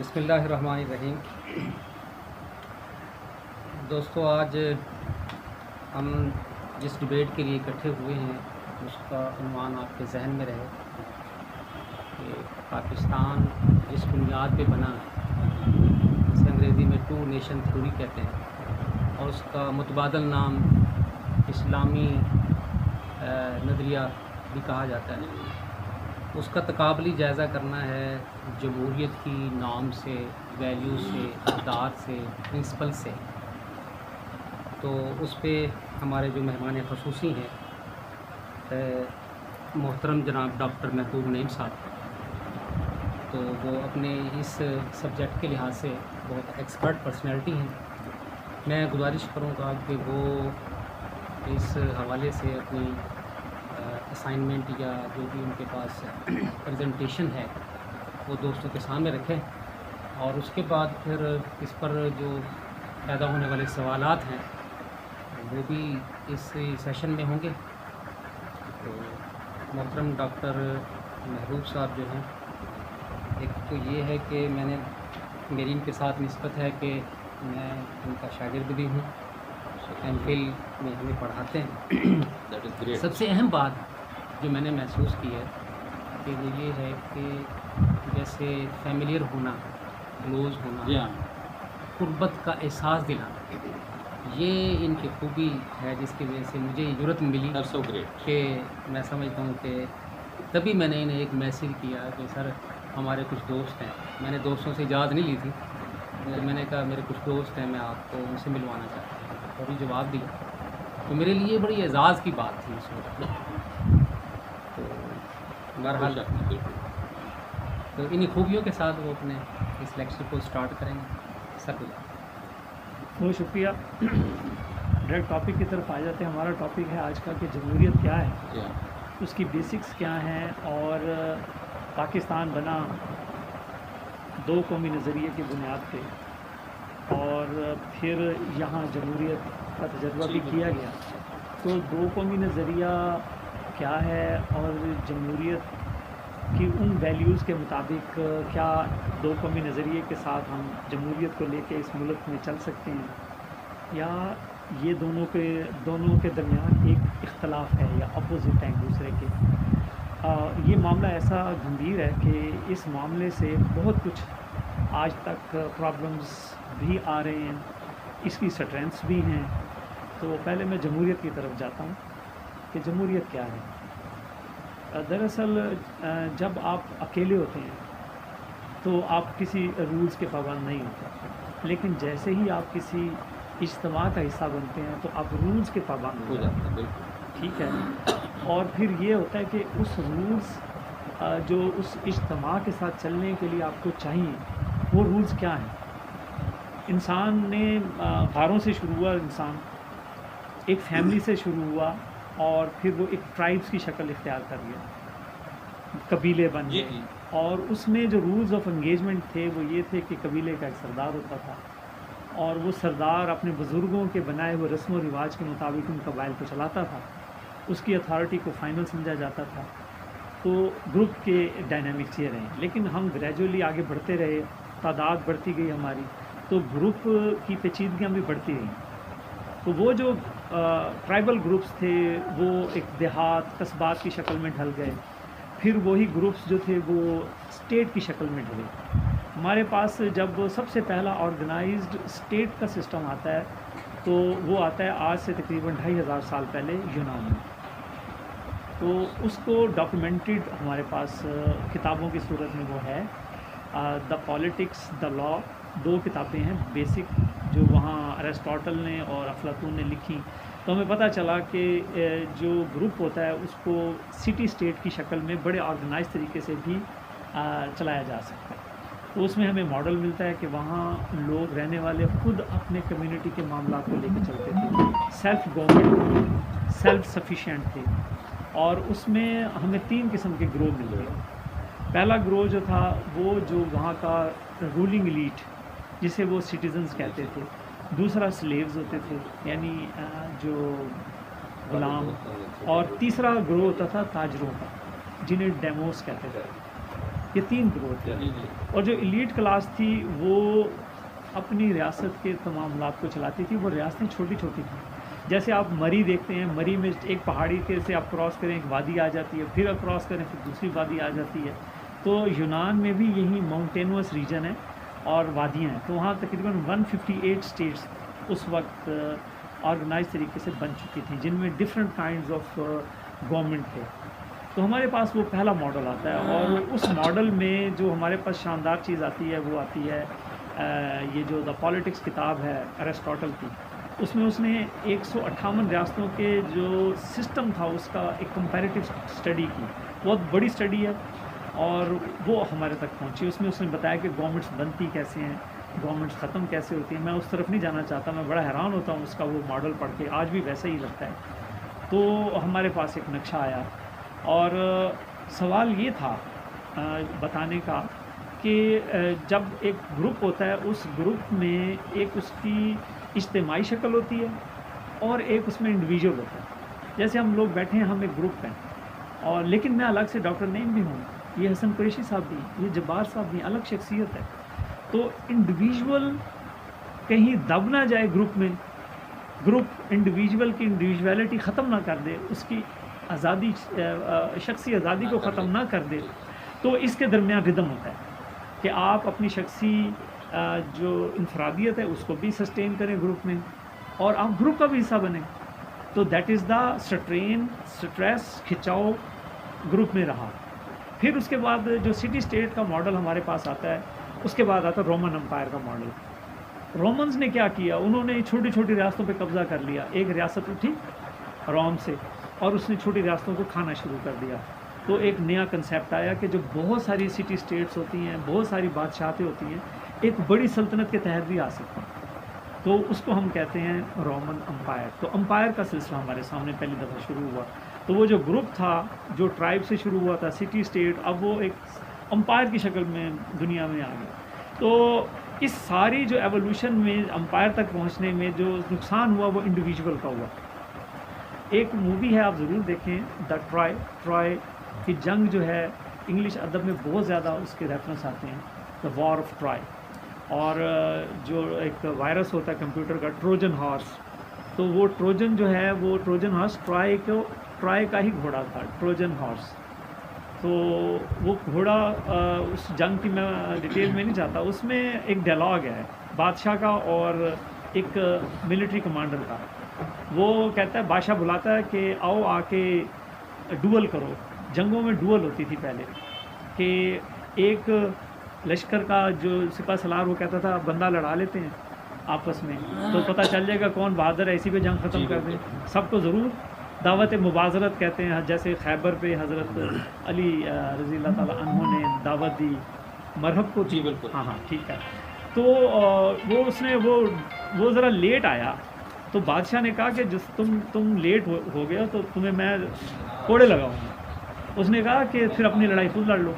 بسم اللہ الرحمن الرحیم۔ دوستو، آج ہم جس ڈبیٹ کے لیے اکٹھے ہوئے ہیں اس کا عنوان آپ کے ذہن میں رہے کہ پاکستان جس بنیاد پہ بنا جسے انگریزی میں ٹو نیشن تھیوری کہتے ہیں اور اس کا متبادل نام اسلامی نظریہ بھی کہا جاتا ہے، اس کا تقابلی جائزہ کرنا ہے جمہوریت کی نام سے، ویلیو سے، اقدار سے، پرنسپل سے۔ تو اس پہ ہمارے جو مہمان خصوصی ہیں محترم جناب ڈاکٹر محبوب نعیم صاحب، تو وہ اپنے اس سبجیکٹ کے لحاظ سے بہت ایکسپرٹ پرسنالٹی ہیں۔ میں گزارش کروں گا کہ وہ اس حوالے سے اپنی اسائنمنٹ یا جو بھی ان کے پاس پریزنٹیشن ہے وہ دوستوں کے سامنے رکھیں، اور اس کے بعد پھر اس پر جو پیدا ہونے والے سوالات ہیں وہ بھی اس سیشن میں ہوں گے۔ تو محترم ڈاکٹر محبوب صاحب جو ہیں، ایک تو یہ ہے کہ میری ان کے ساتھ نسبت ہے کہ میں ان کا شاگرد بھی ہوں، ایم فل میں ہمیں پڑھاتے ہیں۔ سب سے اہم بات جو میں نے محسوس کی ہے کہ وہ یہ ہے کہ جیسے فیملیئر ہونا، کلوز ہونا، قربت کا احساس دلانا، یہ ان کی خوبی ہے جس کی وجہ سے مجھے یہ جرأت ملی کہ میں سمجھتا ہوں کہ تبھی میں نے انہیں ایک میسیج کیا کہ سر ہمارے کچھ دوست ہیں۔ میں نے دوستوں سے اجازت نہیں لی تھی، میں نے کہا میرے کچھ دوست ہیں، میں آپ کو ان سے ملوانا چاہتا ہوں، اور یہ جواب دیا۔ تو میرے لیے بڑی اعزاز کی بات تھی اس وقت۔ تو بہرحال تو انہی خوبیوں کے ساتھ وہ اپنے اس لیکچر کو اسٹارٹ کریں گے۔ سر بہت شکریہ۔ ڈائریکٹ ٹاپک کی طرف آ جاتے ہیں۔ ہمارا ٹاپک ہے آج کا کہ جمہوریت کیا ہے، اس کی بیسکس کیا ہیں، اور پاکستان بنا دو قومی نظریے کی بنیاد پہ، اور پھر یہاں جمہوریت کا تجربہ بھی کیا گیا۔ تو دو قومی نظریہ کیا ہے اور جمہوریت کی ان ویلیوز کے مطابق کیا دو قومی نظریے کے ساتھ ہم جمہوریت کو لے کے اس ملک میں چل سکتے ہیں، یا یہ دونوں کے درمیان ایک اختلاف ہے یا اپوزٹ ہے ایک دوسرے کے۔ یہ معاملہ ایسا گمبھیر ہے کہ اس معاملے سے بہت کچھ آج تک پرابلمز بھی آ رہے ہیں، اس کی اسٹرینتھس بھی ہیں۔ تو پہلے میں جمہوریت کی طرف جاتا ہوں کہ جمہوریت کیا ہے۔ دراصل جب آپ اکیلے ہوتے ہیں تو آپ کسی رولز کے پابند نہیں ہوتے، لیکن جیسے ہی آپ کسی اجتماع کا حصہ بنتے ہیں تو آپ رولز کے پابند ہو جاتے ہیں، ٹھیک ہے۔ اور پھر یہ ہوتا ہے کہ اس رولز جو اس اجتماع کے ساتھ چلنے کے لیے آپ کو چاہیے، وہ رولز کیا ہیں۔ انسان نے غاروں سے شروع ہوا، انسان ایک فیملی سے شروع ہوا، اور پھر وہ ایک ٹرائبس کی شکل اختیار کر لیا، قبیلے بن گئے، اور اس میں جو رولز آف انگیجمنٹ تھے وہ یہ تھے کہ قبیلے کا ایک سردار ہوتا تھا، اور وہ سردار اپنے بزرگوں کے بنائے ہوئے رسم و رواج کے مطابق ان قبائل کو چلاتا تھا، اس کی اتھارٹی کو فائنل سمجھا جاتا تھا۔ تو گروپ کے ڈائنامکس یہ رہے، لیکن ہم گریجولی آگے بڑھتے رہے، تعداد بڑھتی گئی ہماری، تو گروپ کی پیچیدگیاں بھی بڑھتی رہیں۔ تو وہ جو ٹرائبل گروپس تھے وہ ایک دیہات، قصبات کی شکل میں ڈھل گئے، پھر وہی گروپس جو تھے وہ اسٹیٹ کی شکل میں ڈھلے۔ ہمارے پاس جب سب سے پہلا آرگنائزڈ اسٹیٹ کا سسٹم آتا ہے تو وہ آتا ہے آج سے تقریباً 2500 سال پہلے یونان میں۔ تو اس کو ڈاکومنٹڈ ہمارے پاس کتابوں کی صورت میں وہ ہے، دا پالیٹکس، دا لا، دو کتابیں ہیں بیسک جو وہاں ارسطاٹل نے اور افلاطون نے لکھی۔ تو ہمیں پتہ چلا کہ جو گروپ ہوتا ہے اس کو سٹی اسٹیٹ کی شکل میں بڑے آرگنائز طریقے سے بھی چلایا جا سکتا ہے۔ تو اس میں ہمیں ماڈل ملتا ہے کہ وہاں لوگ رہنے والے خود اپنے کمیونٹی کے معاملات کو لے کے چلتے تھے، سیلف گورنمنٹ، سیلف سفیشینٹ تھے، اور اس میں ہمیں 3 قسم کے گروہ مل گئے۔ پہلا گروہ جو تھا وہ جو وہاں کا رولنگ ایلیٹ جسے وہ سٹیزنز کہتے تھے، دوسرا سلیوز ہوتے تھے یعنی جو غلام، اور تیسرا گروہ ہوتا تھا تاجروں کا جنہیں ڈیموس کہتے تھے۔ یہ 3 گروہ تھے، اور جو ایلیٹ کلاس تھی وہ اپنی ریاست کے تمام معاملات کو چلاتی تھی. وہ ریاستیں چھوٹی چھوٹی تھیں. جیسے آپ مری دیکھتے ہیں، مری میں ایک پہاڑی کے سے آپ کراس کریں ایک وادی آ جاتی ہے، پھر آپ کراس کریں پھر دوسری وادی آ جاتی ہے. تو یونان میں بھی یہی ماؤنٹینوس ریجن ہے اور وادیاں ہیں. تو وہاں تقریباً 158 اسٹیٹس اس وقت آرگنائز طریقے سے بن چکی تھیں، جن میں ڈفرینٹ کائنڈز آف گورنمنٹ تھے. تو ہمارے پاس وہ پہلا ماڈل آتا ہے، اور اس ماڈل میں جو ہمارے پاس شاندار چیز آتی ہے وہ آتی ہے یہ جو دا پالیٹکس کتاب ہے ایرسٹاٹل کی. اس میں اس نے 158 ریاستوں کے جو سسٹم تھا اس کا ایک کمپیریٹیو اسٹڈی کی. بہت بڑی اسٹڈی ہے اور وہ ہمارے تک پہنچی. اس میں اس نے بتایا کہ گورنمنٹس بنتی کیسے ہیں، گورنمنٹس ختم کیسے ہوتی ہیں. میں اس طرف نہیں جانا چاہتا، میں بڑا حیران ہوتا ہوں اس کا وہ ماڈل پڑھ کے، آج بھی ویسا ہی لگتا ہے. تو ہمارے پاس ایک نقشہ آیا، اور سوال یہ تھا بتانے کا کہ جب ایک گروپ ہوتا ہے اس گروپ میں ایک اس کی اجتماعی شکل ہوتی ہے اور ایک اس میں انڈیویجول ہوتا ہے. جیسے ہم لوگ بیٹھے ہیں، ہم ایک گروپ ہیں، اور لیکن میں الگ سے ڈاکٹر نعیم بھی ہوں، یہ حسن قریشی صاحب بھی، یہ جبار صاحب بھی، الگ شخصیت ہے. تو انڈیویجول کہیں دب نہ جائے گروپ میں، گروپ انڈیویجول کی انڈیویجویلٹی ختم نہ کر دے، اس کی آزادی شخصی آزادی کو ختم نہ کر دے. تو اس کے درمیان ردم ہوتا ہے کہ آپ اپنی شخصی جو انفرادیت ہے اس کو بھی سسٹین کریں گروپ میں، اور آپ گروپ کا بھی حصہ بنیں. تو دیٹ از دا سٹریس کھچاؤ گروپ میں رہا. پھر اس کے بعد جو سٹی اسٹیٹ کا ماڈل ہمارے پاس آتا ہے، اس کے بعد آتا ہے رومن امپائر کا ماڈل. رومنز نے کیا کیا، انہوں نے چھوٹی چھوٹی ریاستوں پہ قبضہ کر لیا. ایک ریاست اٹھی روم سے اور اس نے چھوٹی ریاستوں کو کھانا شروع کر دیا. تو ایک نیا کنسیپٹ آیا کہ جو بہت ساری سٹی اسٹیٹس ہوتی ہیں، بہت ساری بادشاہتیں ہوتی ہیں، ایک بڑی سلطنت کے تحت بھی آ سکتی ہیں. تو اس کو ہم کہتے ہیں رومن امپائر. تو امپائر کا سلسلہ ہمارے سامنے پہلی دفعہ شروع ہوا. تو وہ جو گروپ تھا جو ٹرائب سے شروع ہوا تھا، سٹی اسٹیٹ، اب وہ ایک امپائر کی شکل میں دنیا میں آ گیا. تو اس ساری جو ایوولوشن میں امپائر تک پہنچنے میں جو نقصان ہوا وہ انڈیویجول کا ہوا. ایک مووی ہے، آپ ضرور دیکھیں، دا ٹرائے کی جنگ جو ہے، انگلش ادب میں بہت زیادہ اس کے ریفرنس آتے ہیں، دا وار آف ٹرائے. اور جو ایک وائرس ہوتا ہے کمپیوٹر کا، ٹروجن ہارس، تو وہ ٹروجن جو ہے وہ ٹروجن ہارس ٹرائے کا ہی گھوڑا تھا، ٹروجن ہارس. تو وہ گھوڑا اس جنگ کی میں ڈیٹیل میں نہیں جاتا. اس میں ایک ڈائلاگ ہے بادشاہ کا اور ایک ملٹری کمانڈر کا. وہ کہتا ہے، بادشاہ بلاتا ہے کہ آؤ آ کے ڈوئل کرو. جنگوں میں ڈوئل ہوتی تھی پہلے، کہ ایک لشکر کا جو سپہ سالار وہ کہتا تھا بندہ لڑا لیتے ہیں آپس میں، تو پتہ چل جائے گا کون بہادر ہے، اسی پہ جنگ ختم کر دیں. سب کو ضرور دعوت مبازرت کہتے ہیں، جیسے خیبر پہ حضرت علی رضی اللہ تعالیٰ عنہ نے دعوت دی مرحب کو. جی بالکل، ہاں ٹھیک ہے. تو وہ اس نے وہ ذرا لیٹ آیا، تو بادشاہ نے کہا کہ جس تم لیٹ ہو گیا تو تمہیں میں کوڑے لگاؤں گا. اس نے کہا کہ پھر اپنی لڑائی خود لڑ لو.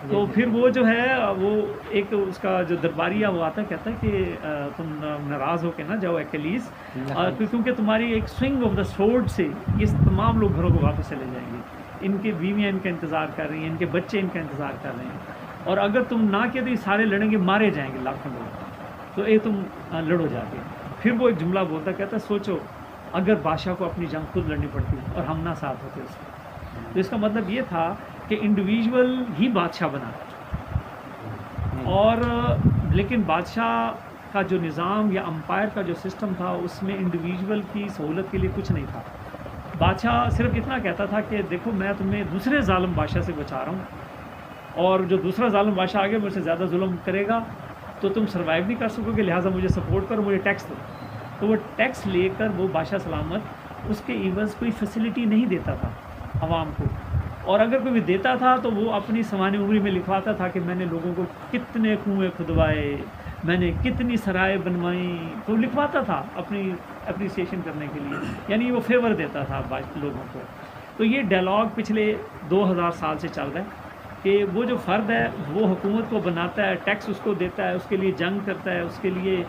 تو پھر وہ جو ہے وہ ایک اس کا جو درباریہ وہ آتا ہے، کہتا ہے کہ تم ناراض ہو کے نہ جاؤ ایکلیز، کیونکہ تمہاری ایک سوئنگ آف دا سورڈ سے یہ تمام لوگ گھروں کو واپس چلے جائیں گے. ان کے بیویاں ان کا انتظار کر رہی ہیں، ان کے بچے ان کا انتظار کر رہے ہیں، اور اگر تم نہ کیا تو یہ سارے لڑیں گے، مارے جائیں گے لاکھوں لوگ. تو یہ تم لڑو جا کے. پھر وہ ایک جملہ بولتا، کہتا ہے سوچو اگر بادشاہ کو اپنی جنگ خود لڑنی پڑتی اور ہم نہ ساتھ ہوتے اس کے. تو اس کا مطلب یہ تھا کہ انڈیویجول ہی بادشاہ بنا، اور لیکن بادشاہ کا جو نظام یا امپائر کا جو سسٹم تھا اس میں انڈیویجول کی سہولت کے لیے کچھ نہیں تھا. بادشاہ صرف اتنا کہتا تھا کہ دیکھو میں تمہیں دوسرے ظالم بادشاہ سے بچا رہا ہوں، اور جو دوسرا ظالم بادشاہ آگے مجھ سے زیادہ ظلم کرے گا تو تم سروائیو نہیں کر سکو گے، لہٰذا مجھے سپورٹ کرو، مجھے ٹیکس دو. تو وہ ٹیکس لے کر وہ بادشاہ سلامت اس کے عوض کوئی فیسلٹی نہیں دیتا تھا عوام کو، اور اگر کوئی بھی دیتا تھا تو وہ اپنی سوانح عمری میں لکھواتا تھا کہ میں نے لوگوں کو کتنے کنویں کھدوائے، میں نے کتنی سرائے بنوائیں. تو لکھواتا تھا اپنی اپریسیشن کرنے کے لیے، یعنی وہ فیور دیتا تھا لوگوں کو. تو یہ ڈائلاگ پچھلے 2000 سال سے چل رہا ہے کہ وہ جو فرد ہے وہ حکومت کو بناتا ہے، ٹیکس اس کو دیتا ہے، اس کے لیے جنگ کرتا ہے، اس کے لیے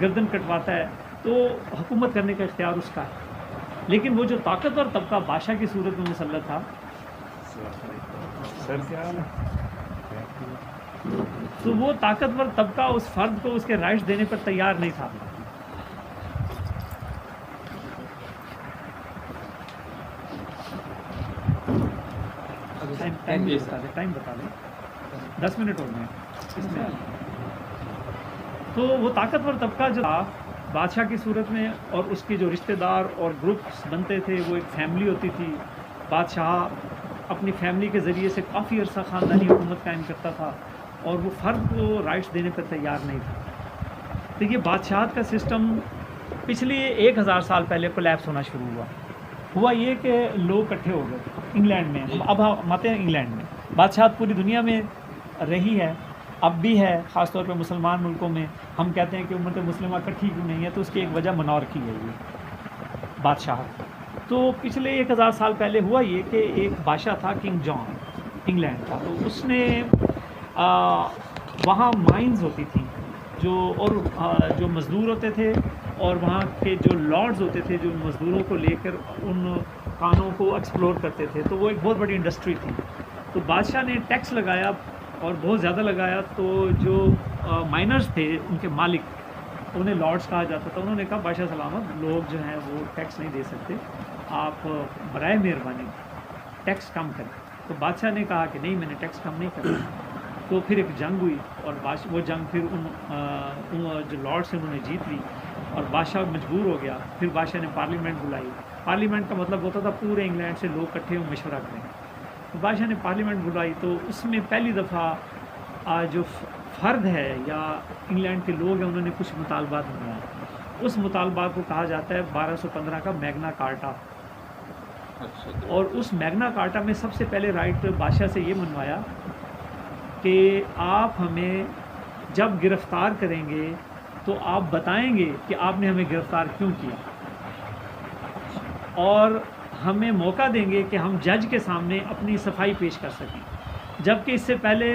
گردن کٹواتا ہے، تو حکومت کرنے کا اختیار اس کا ہے. لیکن وہ جو طاقتور طبقہ بادشاہ کی صورت میں مسلط تھا، سر کیا حال ہے؟ تو وہ طاقتور طبقہ اس فرد کو اس کے رائٹس دینے پر تیار نہیں تھا. ٹائم بتا دیں 10 منٹ ہو گئے اس میں. تو وہ طاقتور طبقہ جو تھا بادشاہ کی صورت میں، اور اس کے جو رشتہ دار اور گروپس بنتے تھے، وہ ایک فیملی ہوتی تھی. بادشاہ اپنی فیملی کے ذریعے سے کافی عرصہ خاندانی حکومت قائم کرتا تھا، اور وہ فرد کو رائٹس دینے پر تیار نہیں تھا. تو یہ بادشاہت کا سسٹم پچھلے 1000 سال پہلے کولیپس ہونا شروع ہوا یہ کہ لوگ اکٹھے ہو گئے انگلینڈ میں. اب ہم آتے ہیں انگلینڈ میں. بادشاہت پوری دنیا میں رہی ہے، اب بھی ہے، خاص طور پہ مسلمان ملکوں میں. ہم کہتے ہیں کہ امت مسلمہ اکٹھی کیوں نہیں ہے، تو اس کی ایک وجہ منارکی ہے یہ بادشاہت. تو پچھلے 1000 سال پہلے ہوا یہ کہ ایک بادشاہ تھا کنگ جان، انگلینڈ کا. تو اس نے وہاں مائنز ہوتی تھیں جو مزدور ہوتے تھے، اور وہاں کے جو لارڈز ہوتے تھے جو مزدوروں کو لے کر ان کانوں کو ایکسپلور کرتے تھے. تو وہ ایک بہت بڑی انڈسٹری تھی. تو بادشاہ نے ٹیکس لگایا اور بہت زیادہ لگایا. تو جو مائنرز تھے ان کے مالک، انہیں لارڈز کہا جاتا تھا، انہوں نے کہا بادشاہ سلامت لوگ جو ہیں وہ ٹیکس نہیں دے سکتے، آپ برائے مہربانی ٹیکس کم کریں. تو بادشاہ نے کہا کہ نہیں، میں نے ٹیکس کم نہیں کرنا. تو پھر ایک جنگ ہوئی، اور وہ جنگ پھر ان جو لارڈس ہیں انہوں نے جیت لی، اور بادشاہ مجبور ہو گیا. پھر بادشاہ نے پارلیمنٹ بلائی. پارلیمنٹ کا مطلب ہوتا تھا پورے انگلینڈ سے لوگ اکٹھے ہوں، مشورہ کریں. تو بادشاہ نے پارلیمنٹ بلائی. تو اس میں پہلی دفعہ جو فرد ہے یا انگلینڈ کے لوگ ہیں، انہوں نے کچھ مطالبات بنائے. اس مطالبات کو کہا جاتا ہے 1215 کا میگنا کارٹا. اور اس میگنا کارٹا میں سب سے پہلے رائٹ بادشاہ سے یہ منوایا کہ آپ ہمیں جب گرفتار کریں گے تو آپ بتائیں گے کہ آپ نے ہمیں گرفتار کیوں کیا، اور ہمیں موقع دیں گے کہ ہم جج کے سامنے اپنی صفائی پیش کر سکیں. جبکہ اس سے پہلے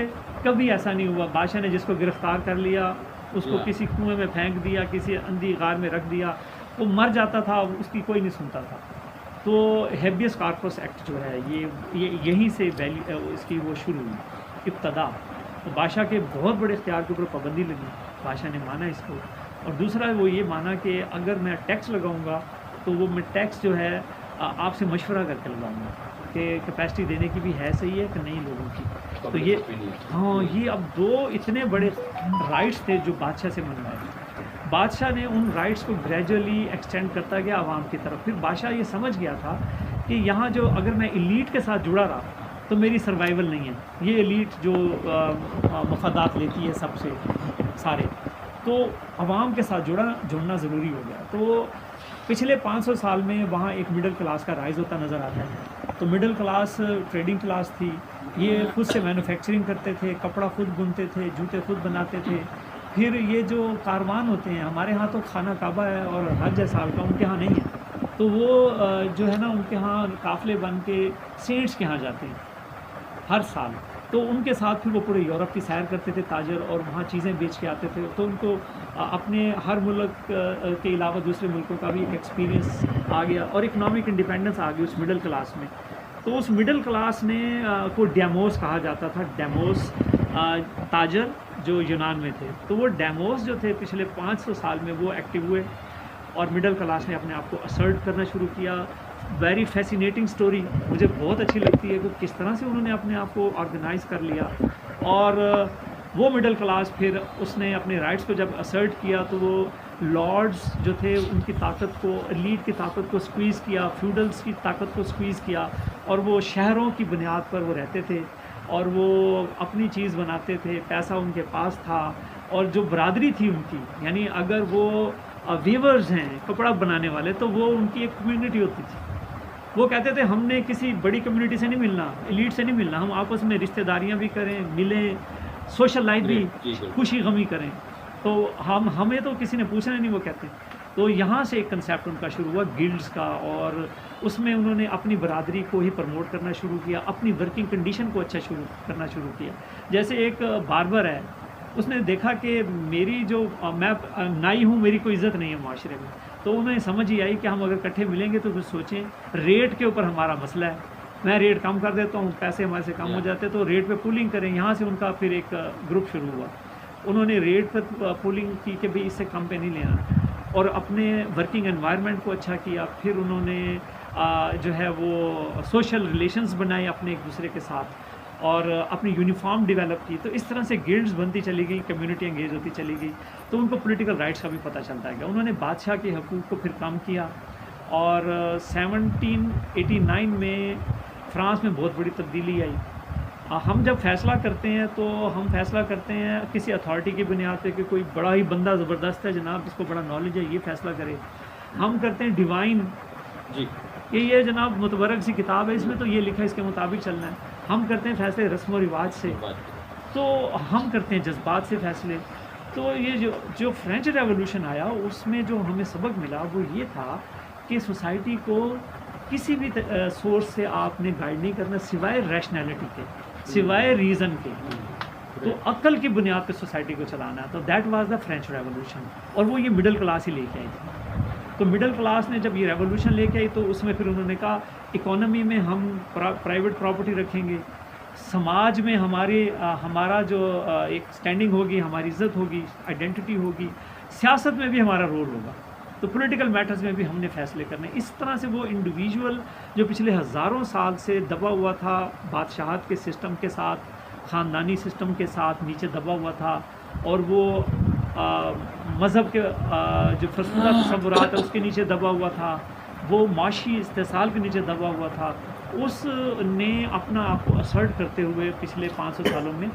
کبھی ایسا نہیں ہوا. بادشاہ نے جس کو گرفتار کر لیا اس کو کسی کنویں میں پھینک دیا، کسی اندھی غار میں رکھ دیا، وہ مر جاتا تھا، اس کی کوئی نہیں سنتا تھا. تو ہیبیس کارپس ایکٹ جو ہے یہ یہیں سے اس کی وہ شروع ہوئی ابتدا. تو بادشاہ کے بہت بڑے اختیار کے اوپر پابندی لگی. بادشاہ نے مانا اس کو. اور دوسرا وہ یہ مانا کہ اگر میں ٹیکس لگاؤں گا تو وہ میں ٹیکس جو ہے آپ سے مشورہ کر کے لگاؤں گا کہ کیپیسٹی دینے کی بھی ہے صحیح ہے کہ نہیں لوگوں کی. تو یہ اب دو اتنے بڑے رائٹس تھے جو بادشاہ سے منوائے. بادشاہ نے ان رائٹس کو گریجولی ایکسٹینڈ کرتا گیا عوام کی طرف. پھر بادشاہ یہ سمجھ گیا تھا کہ یہاں جو اگر میں ایلیٹ کے ساتھ جڑا رہا تو میری سروائیول نہیں ہے. یہ ایلیٹ جو مفادات لیتی ہے سب سے سارے، تو عوام کے ساتھ جڑنا ضروری ہو گیا. تو پچھلے 500 سال میں وہاں ایک مڈل کلاس کا رائز ہوتا نظر آتا ہے. تو مڈل کلاس ٹریڈنگ کلاس تھی. یہ خود سے مینوفیکچرنگ کرتے تھے، کپڑا خود بنتے تھے، جوتے خود بناتے تھے. پھر یہ جو کاروان ہوتے ہیں، ہمارے ہاں تو خانہ کعبہ ہے اور حج سال کا، ان کے ہاں نہیں ہے. تو وہ جو ہے نا ان کے ہاں قافلے بن کے سینٹس کے ہاں جاتے ہیں ہر سال. تو ان کے ساتھ پھر وہ پورے یورپ کی سیر کرتے تھے تاجر، اور وہاں چیزیں بیچ کے آتے تھے. تو ان کو اپنے ہر ملک کے علاوہ دوسرے ملکوں کا بھی ایک ایکسپیرینس آ گیا، اور اکنامک انڈیپینڈنس آ گئی اس مڈل کلاس میں. تو اس مڈل کلاس نے کو ڈیموس کہا جاتا تھا. ڈیموس تاجر جو یونان میں تھے. تو وہ ڈیموس جو تھے پچھلے 500 سال میں وہ ایکٹیو ہوئے، اور مڈل کلاس نے اپنے آپ کو اسرٹ کرنا شروع کیا. ویری فیسینیٹنگ سٹوری مجھے بہت اچھی لگتی ہے کہ کس طرح سے انہوں نے اپنے آپ کو آرگنائز کر لیا. اور وہ مڈل کلاس پھر اس نے اپنے رائٹس کو جب اسرٹ کیا تو وہ لارڈز جو تھے ان کی طاقت کو، ایلیٹ کی طاقت کو سکویز کیا، فیوڈلز کی طاقت کو سکویز کیا، اور وہ شہروں کی بنیاد پر وہ رہتے تھے اور وہ اپنی چیز بناتے تھے. پیسہ ان کے پاس تھا، اور جو برادری تھی ان کی، یعنی اگر وہ ویورز ہیں کپڑا بنانے والے، تو وہ ان کی ایک کمیونٹی ہوتی تھی. وہ کہتے تھے ہم نے کسی بڑی کمیونٹی سے نہیں ملنا، ایلیٹ سے نہیں ملنا، ہم آپس میں رشتہ داریاں بھی کریں، ملیں، سوشل لائف بھی، خوشی غمی کریں. تو ہمیں تو کسی نے پوچھنا نہیں، وہ کہتے ہیں. تو یہاں سے ایک کنسیپٹ ان کا شروع ہوا گلڈز کا، اور اس میں انہوں نے اپنی برادری کو ہی پروموٹ کرنا شروع کیا، اپنی ورکنگ کنڈیشن کو اچھا کرنا شروع کیا. جیسے ایک باربر ہے، اس نے دیکھا کہ میری جو میں نائی ہوں، میری کوئی عزت نہیں ہے معاشرے میں. تو انہیں سمجھ ہی آئی کہ ہم اگر اکٹھے ملیں گے تو پھر سوچیں ریٹ کے اوپر ہمارا مسئلہ ہے، میں ریٹ کم کر دیتا ہوں, پیسے ہمارے سے کم ہو جاتے, تو ریٹ پہ پولنگ کریں. یہاں سے ان کا پھر ایک گروپ شروع ہوا, انہوں نے ریٹ پہ پولنگ کی کہ بھئی اس سے کم پہ نہیں لینا, اور اپنے ورکنگ انوائرمنٹ کو اچھا کیا. پھر انہوں نے جو ہے وہ سوشل ریلیشنز بنائے اپنے ایک دوسرے کے ساتھ, اور اپنی یونیفارم ڈیولپ کی. تو اس طرح سے گلڈز بنتی چلی گئی, کمیونٹی انگیج ہوتی چلی گئی, تو ان کو پولیٹیکل رائٹس کا بھی پتہ چلتا گیا. انہوں نے بادشاہ کے حقوق کو پھر کم کیا, اور 1789 میں فرانس میں بہت بڑی تبدیلی آئی. ہم جب فیصلہ کرتے ہیں تو ہم فیصلہ کرتے ہیں کسی اتھارٹی کی بنیاد پہ کہ کوئی بڑا ہی بندہ زبردست ہے جناب, اس کو بڑا نالج ہے, یہ فیصلہ کرے. ہم کرتے ہیں ڈیوائن, جی کہ یہ جناب متبرک سی کتاب ہے, اس میں تو یہ لکھا ہے, اس کے مطابق چلنا ہے. ہم کرتے ہیں فیصلے رسم و رواج سے, تو ہم کرتے ہیں جذبات سے فیصلے. تو یہ جو فرینچ ریولوشن آیا اس میں جو ہمیں سبق ملا وہ یہ تھا کہ سوسائٹی کو کسی بھی سورس سے آپ نے گائیڈ نہیں کرنا سوائے ریشنلٹی کے, سوائے ریزن کے. تو عقل کی بنیاد پہ سوسائٹی کو چلانا ہے. تو that was the French revolution, اور وہ یہ مڈل کلاس ہی لے کے آئی تھی. تو مڈل کلاس نے جب یہ ریولوشن لے کے آئی تو اس میں پھر انہوں نے کہا اکانومی میں ہم پرائیویٹ پراپرٹی رکھیں گے, سماج میں ہمارا جو ایک سٹینڈنگ ہوگی, ہماری عزت ہوگی, آئیڈینٹی ہوگی, سیاست میں بھی ہمارا رول ہوگا, تو پولیٹیکل میٹرز میں بھی ہم نے فیصلے کرنے. اس طرح سے وہ انڈیویژول جو پچھلے ہزاروں سال سے دبا ہوا تھا بادشاہت کے سسٹم کے ساتھ, خاندانی سسٹم کے ساتھ نیچے دبا ہوا تھا, اور وہ مذہب کے جو فرسودہ تصورات ہے اس کے نیچے دبا ہوا تھا, وہ معاشی استحصال کے نیچے دبا ہوا تھا, اس نے اپنا آپ کو اسرٹ کرتے ہوئے پچھلے 500 سالوں میں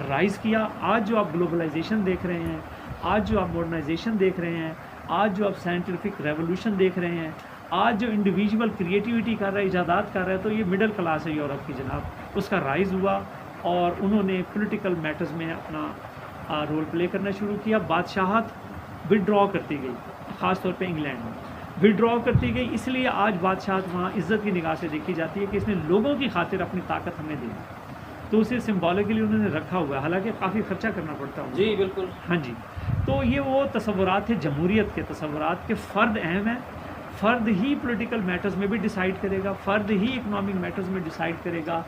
رائز کیا. آج جو آپ گلوبلائزیشن دیکھ رہے ہیں, آج جو آپ ماڈرنائزیشن دیکھ رہے ہیں, آج جو آپ سائنٹیفک ریولوشن دیکھ رہے ہیں, آج جو انڈیویژول کریٹیوٹی کر رہا ہے, ایجادات کر رہا ہے, تو یہ مڈل کلاس ہے یورپ کی جناب. اس کا رائز ہوا اور انہوں نے پولیٹیکل میٹرز میں اپنا رول پلے کرنا شروع کیا. بادشاہت وڈرا کرتی گئی, خاص طور پہ انگلینڈ میں وڈرا کرتی گئی. اس لیے آج بادشاہت وہاں عزت کی نگاہ سے دیکھی جاتی ہے کہ اس نے لوگوں کی خاطر اپنی طاقت ہمیں دی, تو اسے سمبولکلی انہوں نے رکھا ہوا ہے, حالانکہ کافی خرچہ کرنا پڑتا ہے. جی بالکل, ہاں جی. تو یہ وہ تصورات تھے جمہوریت کے تصورات کے. فرد اہم ہے, فرد ہی پولیٹیکل میٹرز میں بھی ڈیسائیڈ کرے گا, فرد ہی اکنامک میٹرز میں ڈیسائیڈ کرے گا,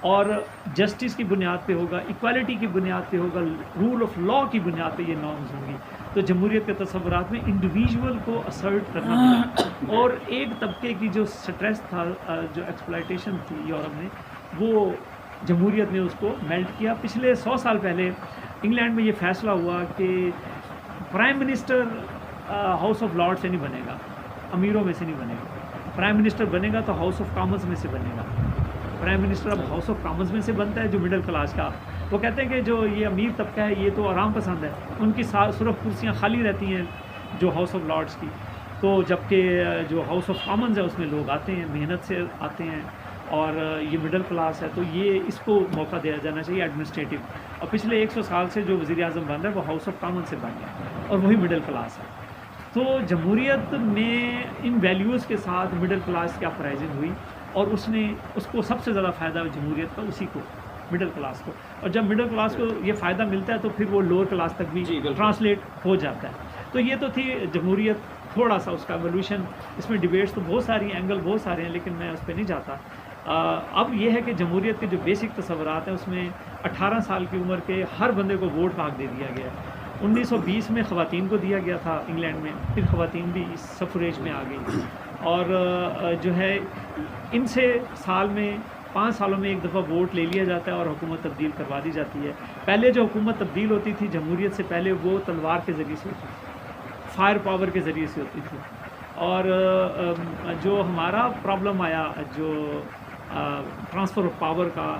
اور جسٹس کی بنیاد پہ ہوگا, ایکوالٹی کی بنیاد پہ ہوگا, رول آف لا کی بنیاد پہ یہ نارمز ہوں گی. تو جمہوریت کے تصورات میں انڈیویژول کو اسرٹ کرنا ملا, اور ایک طبقے کی جو سٹریس تھا, جو ایکسپلائٹیشن تھی یورپ میں, وہ جمہوریت نے اس کو میلٹ کیا. پچھلے 100 سال پہلے انگلینڈ میں یہ فیصلہ ہوا کہ prime minister house of lord سے نہیں بنے گا, امیروں میں سے نہیں بنے گا. پرائم منسٹر بنے گا تو ہاؤس آف کامنز میں سے بنے گا. پرائم منسٹر اب ہاؤس آف کامنز میں سے بنتا ہے, جو مڈل کلاس کا. وہ کہتے ہیں کہ جو یہ امیر طبقہ ہے یہ تو آرام پسند ہے, ان کی صرف کرسیاں خالی رہتی ہیں جو ہاؤس آف لارڈس کی. تو جبکہ جو ہاؤس آف کامنز ہے اس میں لوگ آتے ہیں, محنت سے آتے ہیں, اور یہ مڈل کلاس ہے, تو یہ اس کو موقع دیا جانا چاہیے ایڈمنسٹریٹو. اور پچھلے 100 سال سے جو وزیر اعظم بن رہا ہے وہ ہاؤس آف کامن سے بن گیا, اور وہی مڈل کلاس ہے. تو جمہوریت میں ان ویلیوز کے ساتھ مڈل کلاس کی اپرائزنگ ہوئی, اور اس کو سب سے زیادہ فائدہ جمہوریت کا اسی کو, مڈل کلاس کو. اور جب مڈل کلاس کو یہ فائدہ ملتا ہے تو پھر وہ لوور کلاس تک بھی ٹرانسلیٹ ہو جاتا ہے. تو یہ تو تھی جمہوریت, تھوڑا سا اس کا ایولیوشن. اس میں ڈیبیٹس تو بہت ساری, اینگل بہت سارے ہیں, لیکن میں اس پہ نہیں جاتا. اب یہ ہے کہ جمہوریت کے جو بیسک تصورات ہیں اس میں 18 سال کی عمر کے ہر بندے کو ووٹ کا حق دے دیا گیا. 1920 میں خواتین کو دیا گیا تھا انگلینڈ میں, پھر خواتین بھی اس سفریج میں آ گئی, اور جو ہے ان سے سال میں 5 سالوں میں ایک دفعہ ووٹ لے لیا جاتا ہے اور حکومت تبدیل کروا دی جاتی ہے. پہلے جو حکومت تبدیل ہوتی تھی جمہوریت سے پہلے, وہ تلوار کے ذریعے سے ہوتی تھی, فائر پاور کے ذریعے سے ہوتی تھی. اور جو ہمارا پرابلم آیا جو ٹرانسفر آف پاور کا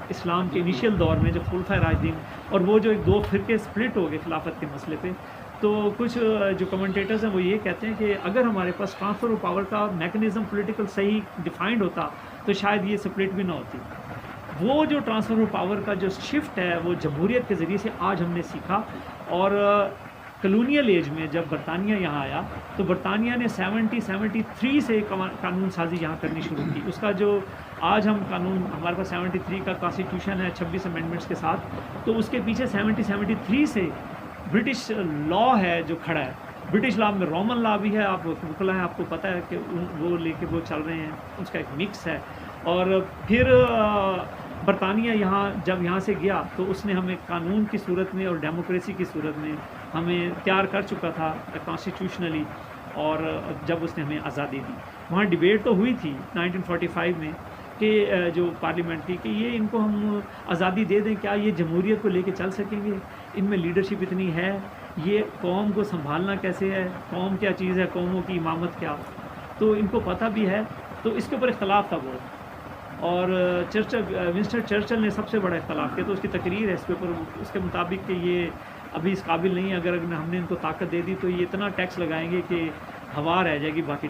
اسلام کے انیشیل دور میں, جو خلفائے راشدین, اور وہ جو 2 فرقے سپلٹ ہو گئے خلافت کے مسئلے پہ, تو کچھ جو کمنٹیٹرز ہیں وہ یہ کہتے ہیں کہ اگر ہمارے پاس ٹرانسفر آف پاور کا میکنزم پولیٹیکل صحیح ڈیفائنڈ ہوتا تو شاید یہ سپلٹ بھی نہ ہوتی. وہ جو ٹرانسفر آف پاور کا جو شفٹ ہے وہ جمہوریت کے ذریعے سے آج ہم نے سیکھا. اور کلونیل ایج میں جب برطانیہ یہاں آیا تو برطانیہ نے 73 سے قانون سازی یہاں کرنی شروع کی. اس کا جو آج ہم قانون, ہمارے پاس 73 کا کانسٹیٹیوشن ہے 26 امینڈمنٹس کے ساتھ, تو اس کے پیچھے 73 سے برٹش لا ہے جو کھڑا ہے. برٹش لا میں رومن لا بھی ہے, آپ وکلا ہیں, آپ کو پتہ ہے کہ وہ لے کے وہ چل رہے ہیں, اس کا ایک مکس ہے. اور پھر برطانیہ جب یہاں سے گیا تو اس نے ہمیں قانون کی صورت میں اور ڈیموکریسی کی صورت میں ہمیں تیار کر چکا تھا کانسٹیٹیوشنلی، اور جب اس نے ہمیں آزادی دی وہاں ڈیبیٹ تو ہوئی تھی 1945 میں کہ جو پارلیمنٹ کی کہ یہ ان کو ہم آزادی دے دیں، کیا یہ جمہوریت کو لے کے چل سکیں گے؟ ان میں لیڈرشپ اتنی ہے، یہ قوم کو سنبھالنا کیسے ہے، قوم کیا چیز ہے، قوموں کی امامت کیا؟ تو ان کو پتہ بھی ہے، تو اس کے اوپر اختلاف تھا بہت، اور ونسٹن چرچل نے سب سے بڑا اختلاف کیا، تو اس کی تقریر ہے اس کے اوپر، اس کے مطابق کہ یہ ابھی اس قابل نہیں ہے، اگر ہم نے ان کو طاقت دے دی تو یہ اتنا ٹیکس لگائیں گے کہ ہوا رہ جائے گی باقی